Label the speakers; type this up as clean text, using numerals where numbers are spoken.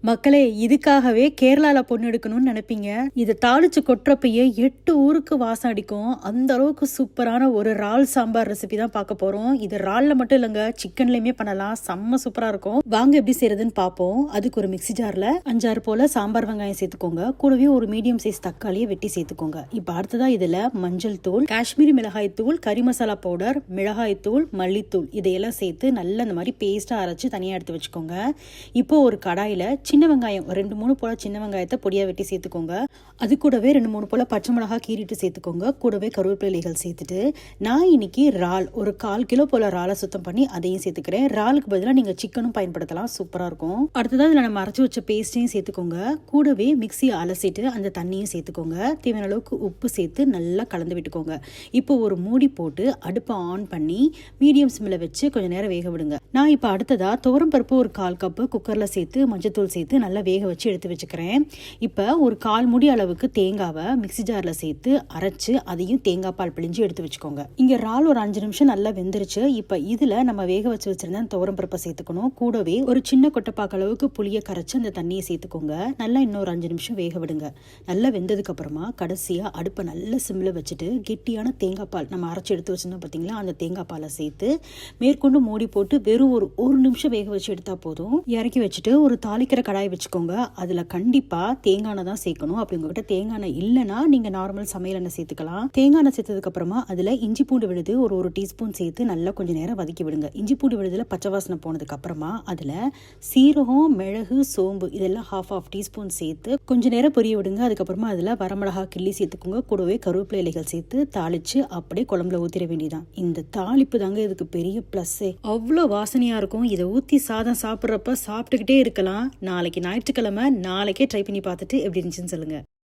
Speaker 1: மக்களே, இதுக்காகவே கேரளால பொண்ணு எடுக்கணும்னு நினைப்பீங்க. இது தாளிச்சு கொட்டுறப்பயே 8 ஊருக்கு வாசம் அடிக்கும். அந்த அளவுக்கு சூப்பரான ஒரு இறால் சாம்பார் ரெசிபி தான் பார்க்க போறோம். இது இறால்ல மட்டும் இல்லைங்க, சிக்கன்லயுமே பண்ணலாம். செம்ம சூப்பரா இருக்கும். வாங்க எப்படி செய்யறதுன்னு பார்ப்போம். அதுக்கு ஒரு மிக்ஸி ஜார்ல 5-6 போல சாம்பார் வெங்காயம் சேர்த்துக்கோங்க. கூடவே ஒரு மீடியம் சைஸ் தக்காளியை வெட்டி சேர்த்துக்கோங்க. இப்போ அடுத்ததா இதுல மஞ்சள் தூள், காஷ்மீரி மிளகாய் தூள், கறி மசாலா பவுடர், மிளகாய் தூள், மல்லித்தூள் இதையெல்லாம் சேர்த்து நல்லா இந்த மாதிரி பேஸ்டா அரைச்சு தனியா எடுத்து வச்சுக்கோங்க. இப்போ ஒரு கடாயில சின்ன வெங்காயம் 2-3 போல சின்ன வெங்காயத்தை பொடியா வெட்டி சேர்த்துக்கோங்க. அது கூடவே 2-3 போல பச்சை மிளகாய் கீறிட்டு சேர்த்துக்கோங்க. கூடவே கருவேப்பிலைகள் சேர்த்துட்டு நான் இன்னைக்கு இறால் ஒரு 1/4 கிலோ போல இறாலை சுத்தம் பண்ணி அதையும் சேர்த்துக்கிறேன். இறாலுக்கு பதிலாக நீங்க சிக்கனும் பயன்படுத்தலாம், சூப்பரா இருக்கும். அடுத்ததாக இதில் நம்ம அரைச்சி வச்ச பேஸ்டையும் சேர்த்துக்கோங்க. கூடவே மிக்ஸியை அலசிட்டு அந்த தண்ணியும் சேர்த்துக்கோங்க. தேவையான அளவுக்கு உப்பு சேர்த்து நல்லா கலந்து விட்டுக்கோங்க. இப்போ ஒரு மூடி போட்டு அடுப்பை ஆன் பண்ணி மீடியம் சிம்ல வச்சு கொஞ்சம் நேரம் வேக விடுங்க. நான் இப்போ அடுத்ததா துவரம் பருப்பு ஒரு 1/4 கப்பு குக்கர்ல சேர்த்து மஞ்சத்தூள் சேர்த்து நல்லா வேக வச்சு எடுத்து வச்சுக்கிறேன். இப்போ ஒரு 1/4 மூடி அளவுக்கு தேங்காவை மிக்ஸி ஜார்ல சேர்த்து அரைச்சு அதையும் தேங்காய் பால் பிழிஞ்சு எடுத்து வச்சுக்கோங்க. இங்க இறால் ஒரு 5 நிமிஷம் நல்லா வெந்துருச்சு. இப்போ இதுல நம்ம வேக வச்சு வச்சிருந்த துவரம் பருப்பை சேர்த்துக்கணும். கூடவே ஒரு சின்ன கொட்டைப்பாக்கு அளவுக்கு புளியை கரைச்சு அந்த தண்ணியை சேர்த்துக்கோங்க. நல்லா இன்னொரு 5 நிமிஷம் வேக விடுங்க. நல்லா வெந்ததுக்கு அப்புறமா கடைசியா அடுப்பை நல்ல சிம்ல வச்சுட்டு கெட்டியான தேங்காய் பால் நம்ம அரைச்சு எடுத்து வச்சிருந்தோம் பார்த்தீங்களா, அந்த தேங்காய் பாலை சேர்த்து மேற்கொண்டு மூடி போட்டு வெறும் ஒரு நிமிஷம் வேக வச்சு எடுத்தா போதும். இறக்கி வச்சுட்டு ஒரு தாளிக்கிற கடாய் வச்சுக்கோங்க. அதுல கண்டிப்பா தேங்காய் எண்ணெய் தான் சேர்க்கணும். அப்படி உங்ககிட்ட தேங்காய் எண்ணெய் இல்லைன்னா நீங்க நார்மல் சமையல் எண்ணெய் சேர்த்துக்கலாம். தேங்காய் எண்ணெய் சேர்த்ததுக்கு அப்புறமா அதுல இஞ்சி பூண்டு விழுது ஒரு டீஸ்பூன் சேர்த்து நல்லா கொஞ்சம் நேரம் வதக்கி விடுங்க. இஞ்சி பூண்டு விழுதுல பச்சை வாசனை போனதுக்கு அப்புறமா அதுல சீரகம், மிளகு, சோம்பு இதெல்லாம் 1/2 டீஸ்பூன் சேர்த்து கொஞ்சம் நேரம் பொரிய விடுங்க. அதுக்கப்புறமா அதுல வரமிளகா கிள்ளி சேர்த்துக்கோங்க. கூடவே கருவேப்பிலை இலைகள் சேர்த்து தாளிச்சு அப்படியே குழம்புல ஊத்திர வேண்டியதான். இந்த தாளிப்பு தாங்க இதுக்கு பெரிய பிளஸ்ஸே. அவ்வளோ வாசனையா இருக்கும். இதை ஊத்தி சாதம் சாப்பிட்றப்ப சாப்பிட்டுக்கிட்டே இருக்கலாம். நாளைக்கு ஞாயிற்றுக்கிழமை, நாளைக்கே ட்ரை பண்ணி பார்த்துட்டு எப்படி இருந்துச்சுன்னு சொல்லுங்க.